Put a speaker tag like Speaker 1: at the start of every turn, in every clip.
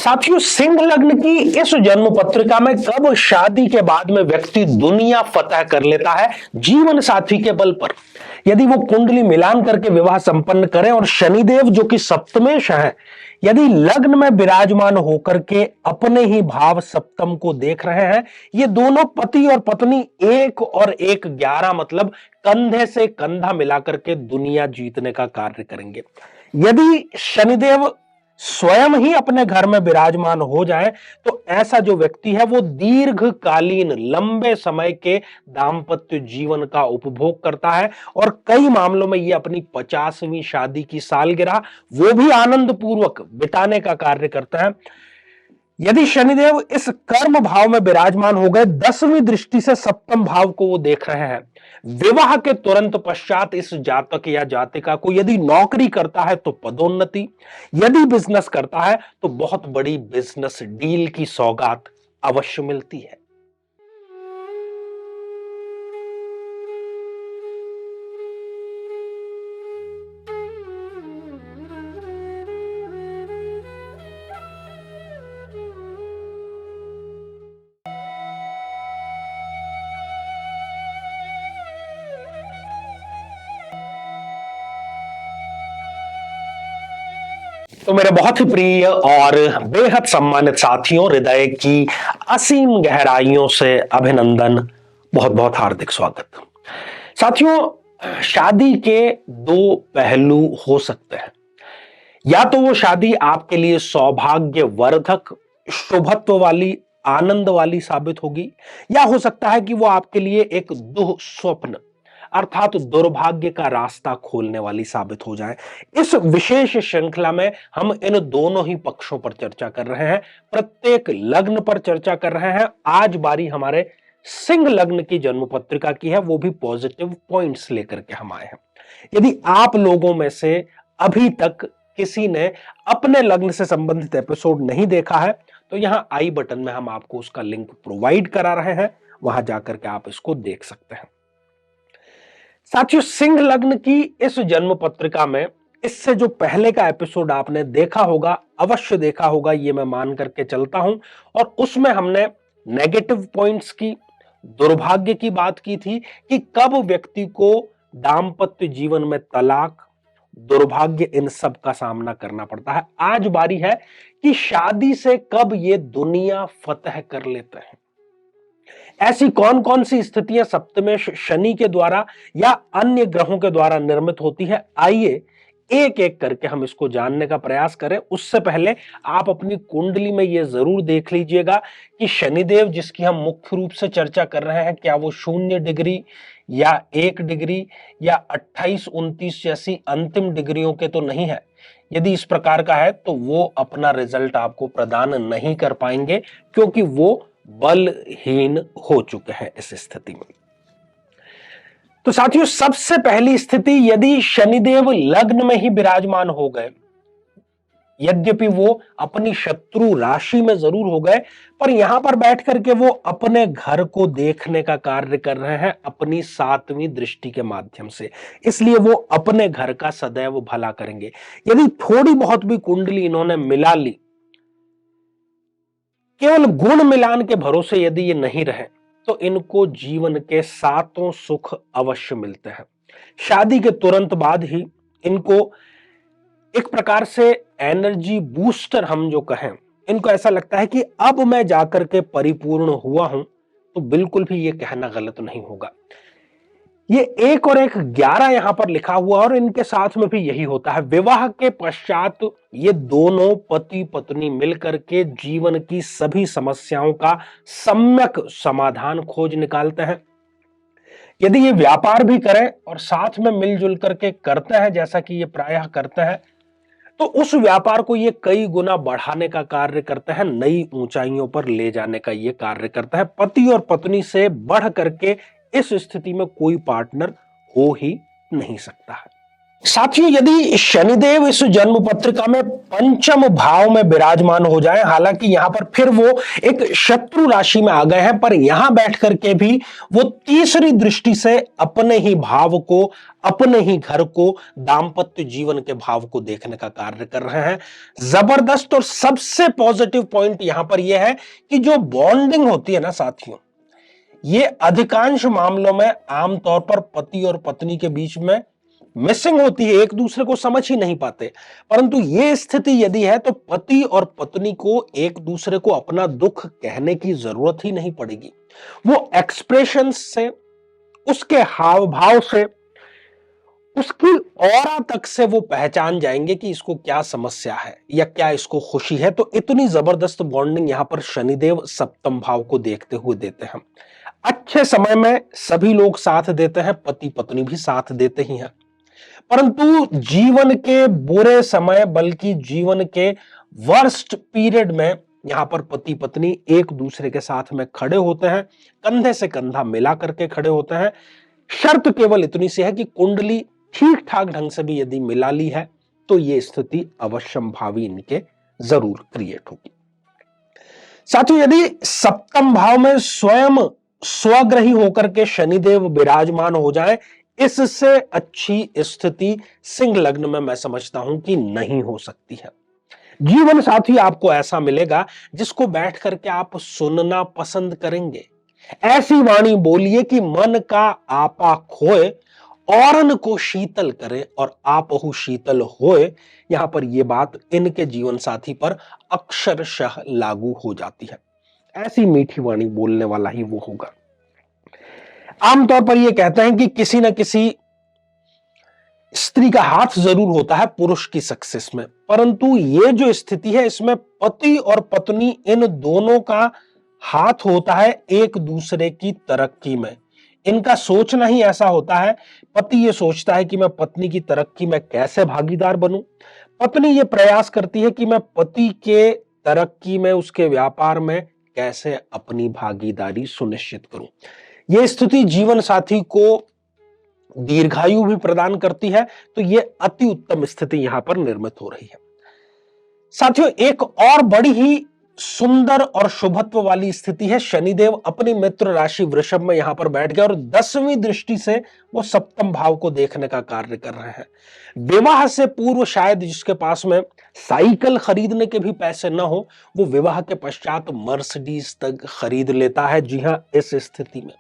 Speaker 1: साथियों, सिंह लग्न की इस जन्म पत्रिका में कब शादी के बाद में व्यक्ति दुनिया फतह कर लेता है जीवन साथी के बल पर। यदि वो कुंडली मिलान करके विवाह संपन्न करें और शनिदेव जो कि सप्तमेश है, यदि लग्न में विराजमान होकर के अपने ही भाव सप्तम को देख रहे हैं, ये दोनों पति और पत्नी 1 और 1 11 मतलब कंधे से कंधा मिलाकर के दुनिया जीतने का कार्य करेंगे। यदि शनिदेव स्वयं ही अपने घर में विराजमान हो जाए तो ऐसा जो व्यक्ति है वो दीर्घकालीन लंबे समय के दांपत्य जीवन का उपभोग करता है और कई मामलों में ये अपनी 50वीं शादी की सालगिरह वो भी आनंद पूर्वक बिताने का कार्य करता है। यदि शनिदेव इस कर्म भाव में विराजमान हो गए, 10वीं दृष्टि से सप्तम भाव को वो देख रहे हैं, विवाह के तुरंत पश्चात इस जातक या जातिका को यदि नौकरी करता है तो पदोन्नति, यदि बिजनेस करता है तो बहुत बड़ी बिजनेस डील की सौगात अवश्य मिलती है। तो मेरे बहुत ही प्रिय और बेहद सम्मानित साथियों, हृदय की असीम गहराइयों से अभिनंदन, बहुत बहुत हार्दिक स्वागत। साथियों, शादी के 2 पहलू हो सकते हैं। या तो वो शादी आपके लिए सौभाग्यवर्धक, शुभत्व वाली, आनंद वाली साबित होगी, या हो सकता है कि वो आपके लिए एक दुःस्वप्न अर्थात दुर्भाग्य का रास्ता खोलने वाली साबित हो जाए। इस विशेष श्रृंखला में हम इन दोनों ही पक्षों पर चर्चा कर रहे हैं, प्रत्येक लग्न पर चर्चा कर रहे हैं। आज बारी हमारे सिंह लग्न की जन्म पत्रिका की है, वो भी पॉजिटिव पॉइंट्स लेकर के हम आए हैं। यदि आप लोगों में से अभी तक किसी ने अपने लग्न से संबंधित एपिसोड नहीं देखा है तो यहां आई बटन में हम आपको उसका लिंक प्रोवाइड करा रहे हैं, वहां जाकर के आप इसको देख सकते हैं। साथियों, सिंह लग्न की इस जन्म पत्रिका में इससे जो पहले का एपिसोड आपने देखा होगा, अवश्य देखा होगा, ये मैं मान करके चलता हूं, और उसमें हमने नेगेटिव पॉइंट्स की, दुर्भाग्य की बात की थी कि कब व्यक्ति को दांपत्य जीवन में तलाक, दुर्भाग्य, इन सब का सामना करना पड़ता है। आज बारी है कि शादी से कब ये दुनिया फतह कर लेते हैं। ऐसी कौन कौन सी स्थितियां सप्तमेश शनि के द्वारा या अन्य ग्रहों के द्वारा निर्मित होती है, आइए एक एक करके हम इसको जानने का प्रयास करें। उससे पहले आप अपनी कुंडली में यह जरूर देख लीजिएगा कि शनिदेव जिसकी हम मुख्य रूप से चर्चा कर रहे हैं, क्या वो 0 डिग्री या 1 डिग्री या 28, 29 जैसी अंतिम डिग्रियों के तो नहीं है। यदि इस प्रकार का है तो वो अपना रिजल्ट आपको प्रदान नहीं कर पाएंगे, क्योंकि वो बलहीन हो चुके हैं इस स्थिति में। तो साथियों, सबसे पहली स्थिति, यदि शनिदेव लग्न में ही विराजमान हो गए, यद्यपि वो अपनी शत्रु राशि में जरूर हो गए, पर यहां पर बैठ करके वो अपने घर को देखने का कार्य कर रहे हैं अपनी 7वीं दृष्टि के माध्यम से, इसलिए वो अपने घर का सदैव भला करेंगे। यदि थोड़ी बहुत भी कुंडली इन्होंने मिला ली, केवल गुण मिलान के भरोसे यदि ये नहीं रहे तो इनको जीवन के 7 सुख अवश्य मिलते हैं। शादी के तुरंत बाद ही इनको एक प्रकार से एनर्जी बूस्टर हम जो कहें, इनको ऐसा लगता है कि अब मैं जाकर के परिपूर्ण हुआ हूं, तो बिल्कुल भी ये कहना गलत नहीं होगा। ये 1 और 1 11 यहां पर लिखा हुआ और इनके साथ में भी यही होता है। विवाह के पश्चात ये दोनों पति पत्नी मिलकर के जीवन की सभी समस्याओं का सम्यक समाधान खोज निकालते हैं। यदि ये व्यापार भी करें और साथ में मिलजुल करके करते हैं, जैसा कि ये प्रायः करते हैं, तो उस व्यापार को ये कई गुना बढ़ाने का कार्य करते हैं, नई ऊंचाइयों पर ले जाने का ये कार्य करता है। पति और पत्नी से बढ़ करके इस स्थिति में कोई पार्टनर हो ही नहीं सकता है। साथियों, यदि शनिदेव इस जन्म पत्रिका में पंचम भाव में विराजमान हो जाए, हालांकि यहां पर फिर वो एक शत्रु राशि में आ गए हैं, पर यहां बैठ करके भी वो तीसरी दृष्टि से अपने ही भाव को, अपने ही घर को, दाम्पत्य जीवन के भाव को देखने का कार्य कर रहे हैं। जबरदस्त और सबसे पॉजिटिव पॉइंट यहां पर यह है कि जो बॉन्डिंग होती है ना साथियों, ये अधिकांश मामलों में आमतौर पर पति और पत्नी के बीच में मिसिंग होती है, एक दूसरे को समझ ही नहीं पाते। परंतु यह स्थिति यदि है तो पति और पत्नी को एक दूसरे को अपना दुख कहने की जरूरत ही नहीं पड़ेगी। वो एक्सप्रेशन से, उसके हाव भाव से, उसकी ऑरा तक से वो पहचान जाएंगे कि इसको क्या समस्या है या क्या इसको खुशी है। तो इतनी जबरदस्त बॉन्डिंग यहां पर शनिदेव सप्तम भाव को देखते हुए देते हैं। अच्छे समय में सभी लोग साथ देते हैं, पति पत्नी भी साथ देते ही हैं, परंतु जीवन के बुरे समय, बल्कि जीवन के वर्स्ट पीरियड में यहां पर पति पत्नी एक दूसरे के साथ में खड़े होते हैं, कंधे से कंधा मिला करके खड़े होते हैं। शर्त केवल इतनी सी है कि कुंडली ठीक ठाक ढंग से भी यदि मिला ली है तो यह स्थिति अवश्यम भावी इनके जरूर क्रिएट होगी। साथियों, यदि सप्तम भाव में स्वयं स्वग्रही होकर के शनिदेव विराजमान हो जाए, इससे अच्छी स्थिति सिंह लग्न में मैं समझता हूं कि नहीं हो सकती है। जीवन साथी आपको ऐसा मिलेगा जिसको बैठ करके आप सुनना पसंद करेंगे। ऐसी वाणी बोलिए कि मन का आपा खोए, औरन को शीतल करे और आपहु शीतल होए। यहां पर यह बात इनके जीवन साथी पर अक्षरशः लागू हो जाती है। ऐसी मीठी वाणी बोलने वाला ही वो होगा। आमतौर पर यह कहते हैं कि किसी न किसी स्त्री का हाथ जरूर होता है पुरुष की सक्सेस में, परंतु यह जो स्थिति है इसमें पति और पत्नी इन दोनों का हाथ होता है एक दूसरे की तरक्की में। इनका सोचना ही ऐसा होता है। पति ये सोचता है कि मैं पत्नी की तरक्की में कैसे भागीदार बनूं, पत्नी ये प्रयास करती है कि मैं पति के तरक्की में, उसके व्यापार में कैसे अपनी भागीदारी सुनिश्चित करूं। यह स्थिति जीवन साथी को दीर्घायु भी प्रदान करती है। तो यह अति उत्तम स्थिति यहां पर निर्मित हो रही है। साथियों, एक और बड़ी ही सुंदर और शुभत्व वाली स्थिति है, शनिदेव अपनी मित्र राशि वृषभ में यहां पर बैठ गए और 10वीं दृष्टि से वो सप्तम भाव को देखने का कार्य कर रहे हैं। विवाह से पूर्व शायद जिसके पास में साइकिल खरीदने के भी पैसे न हो, वो विवाह के पश्चात मर्सिडीज तक खरीद लेता है। जी हां, इस स्थिति में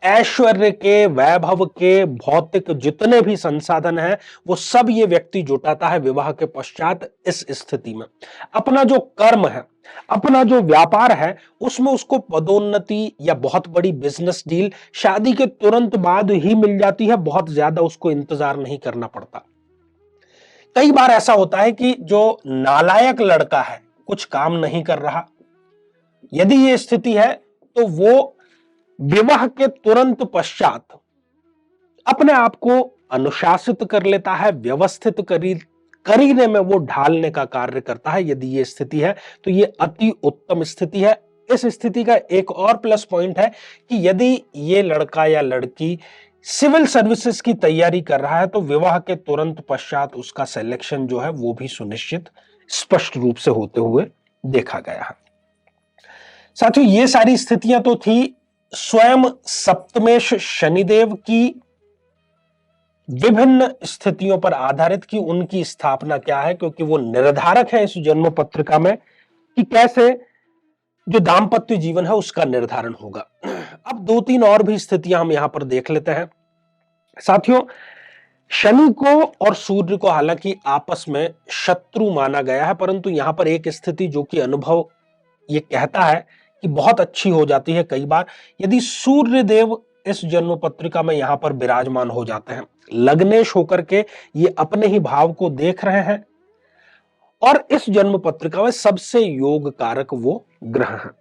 Speaker 1: ऐश्वर्य के, वैभव के, भौतिक जितने भी संसाधन हैं वो सब ये व्यक्ति जुटाता है विवाह के पश्चात। इस स्थिति में अपना जो कर्म है, अपना जो व्यापार है, उसमें उसको पदोन्नति या बहुत बड़ी बिजनेस डील शादी के तुरंत बाद ही मिल जाती है। बहुत ज्यादा उसको इंतजार नहीं करना पड़ता। कई बार ऐसा होता है कि जो नालायक लड़का है, कुछ काम नहीं कर रहा, यदि ये स्थिति है तो वो विवाह के तुरंत पश्चात अपने आप को अनुशासित कर लेता है, व्यवस्थित करीने में वो ढालने का कार्य करता है। यदि ये स्थिति है तो ये अति उत्तम स्थिति है। इस स्थिति का एक और प्लस पॉइंट है कि यदि ये लड़का या लड़की सिविल सर्विसेज की तैयारी कर रहा है तो विवाह के तुरंत पश्चात उसका सिलेक्शन जो है वो भी सुनिश्चित स्पष्ट रूप से होते हुए देखा गया है। साथियों, ये सारी स्थितियां तो थी स्वयं सप्तमेश शनिदेव की विभिन्न स्थितियों पर आधारित कि उनकी स्थापना क्या है, क्योंकि वो निर्धारक है इस जन्म पत्रिका में कि कैसे जो दाम्पत्य जीवन है उसका निर्धारण होगा। अब 2-3 और भी स्थितियां हम यहां पर देख लेते हैं। साथियों, शनि को और सूर्य को हालांकि आपस में शत्रु माना गया है, परंतु यहां पर एक स्थिति जो कि अनुभव ये कहता है कि बहुत अच्छी हो जाती है कई बार, यदि सूर्य देव इस जन्म पत्रिका में यहां पर विराजमान हो जाते हैं, लग्नेश होकर के ये अपने ही भाव को देख रहे हैं और इस जन्म पत्रिका में सबसे योग कारक वो ग्रह हैं,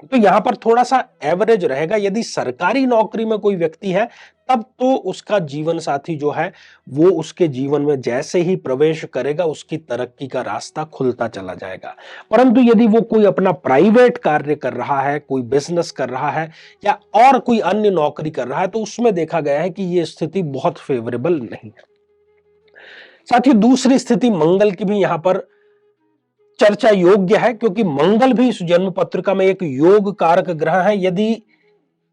Speaker 1: तो यहां पर थोड़ा सा एवरेज रहेगा। यदि सरकारी नौकरी में कोई व्यक्ति है तब तो उसका जीवन साथी जो है वो उसके जीवन में जैसे ही प्रवेश करेगा उसकी तरक्की का रास्ता खुलता चला जाएगा। परंतु यदि वो कोई अपना प्राइवेट कार्य कर रहा है, कोई बिजनेस कर रहा है या और कोई अन्य नौकरी कर रहा है, तो उसमें देखा गया है कि ये स्थिति बहुत फेवरेबल नहीं है। साथियों दूसरी स्थिति मंगल की भी यहां पर चर्चा योग्य है, क्योंकि मंगल भी इस जन्म पत्रिका में एक योग कारक ग्रह है। यदि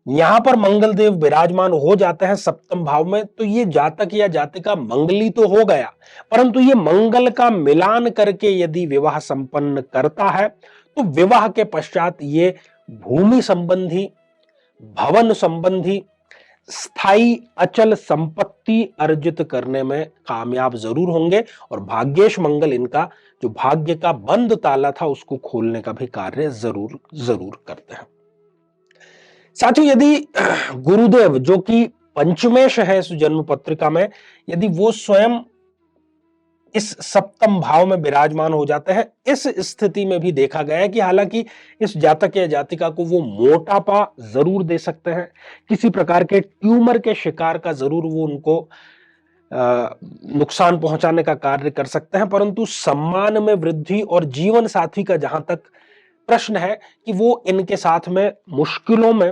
Speaker 1: यहां पर मंगल देव विराजमान हो जाते हैं सप्तम भाव में, तो ये जातक या जातिका मंगली तो हो गया, परंतु ये मंगल का मिलान करके यदि विवाह संपन्न करता है तो विवाह के पश्चात ये भूमि संबंधी, भवन संबंधी, स्थायी अचल संपत्ति अर्जित करने में कामयाब जरूर होंगे, और भाग्येश मंगल इनका जो भाग्य का बंद ताला था उसको खोलने का भी कार्य जरूर जरूर करते हैं। साथियों यदि गुरुदेव जो कि पंचमेश है इस जन्म पत्रिका में, यदि वो स्वयं इस सप्तम भाव में विराजमान हो जाते हैं, इस स्थिति में भी देखा गया है कि हालांकि इस जातक या जातिका को वो मोटापा जरूर दे सकते हैं, किसी प्रकार के ट्यूमर के शिकार का जरूर वो उनको नुकसान पहुंचाने का कार्य कर सकते हैं, परंतु सम्मान में वृद्धि और जीवन साथी का जहां तक प्रश्न है कि वो इनके साथ में मुश्किलों में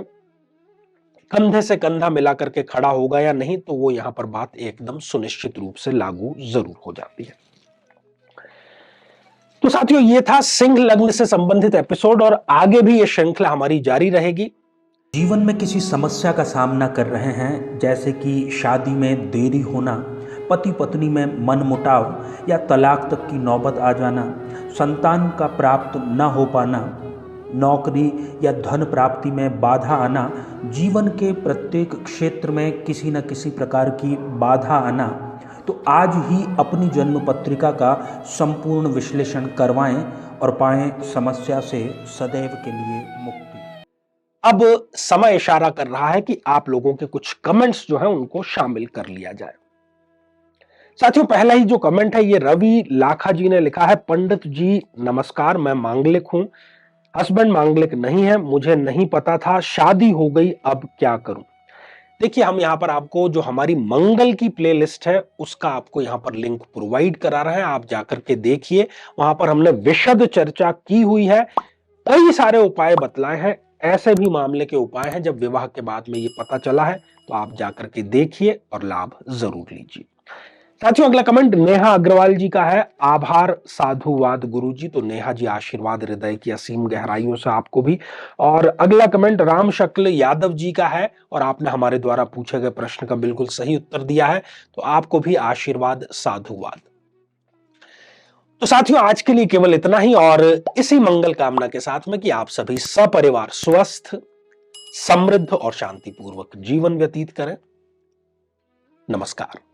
Speaker 1: कंधे से कंधा मिला करके खड़ा होगा या नहीं, तो वो यहां पर बात एकदम सुनिश्चित रूप से लागू जरूर हो जाती है। तो साथियों ये था सिंह लग्न से संबंधित एपिसोड, और आगे भी ये श्रृंखला हमारी जारी रहेगी।
Speaker 2: जीवन में किसी समस्या का सामना कर रहे हैं, जैसे कि शादी में देरी होना, पति पत्नी में मनमुटाव या तलाक तक की नौबत आ जाना, संतान का प्राप्त न हो पाना, नौकरी या धन प्राप्ति में बाधा आना, जीवन के प्रत्येक क्षेत्र में किसी न किसी प्रकार की बाधा आना, तो आज ही अपनी जन्म पत्रिका का संपूर्ण विश्लेषण करवाएं और पाएं समस्या से सदैव के लिए मुक्ति।
Speaker 1: अब समय इशारा कर रहा है कि आप लोगों के कुछ कमेंट्स जो हैं उनको शामिल कर लिया जाए। साथियों पहला ही जो कमेंट है ये रवि लाखा जी ने लिखा है, पंडित जी नमस्कार, मैं मांगलिक हूं, हस्बैंड मांगलिक नहीं है, मुझे नहीं पता था, शादी हो गई, अब क्या करूं। देखिए हम यहां पर आपको जो हमारी मंगल की प्लेलिस्ट है उसका आपको यहां पर लिंक प्रोवाइड करा रहे हैं, आप जाकर के देखिए, वहां पर हमने विशद चर्चा की हुई है, कई सारे उपाय बतलाए हैं, ऐसे भी मामले के उपाय हैं जब विवाह के बाद में ये पता चला है, तो आप जाकर के देखिए और लाभ जरूर लीजिए। साथियों अगला कमेंट नेहा अग्रवाल जी का है, आभार साधुवाद गुरुजी। तो नेहा जी आशीर्वाद हृदय की असीम गहराइयों से आपको भी। और अगला कमेंट राम शक्ल यादव जी का है, और आपने हमारे द्वारा पूछे गए प्रश्न का बिल्कुल सही उत्तर दिया है, तो आपको भी आशीर्वाद साधुवाद। तो साथियों आज के लिए केवल इतना ही, और इसी मंगल कामना के साथ में कि आप सभी सपरिवार स्वस्थ, समृद्ध और शांतिपूर्वक जीवन व्यतीत करें। नमस्कार।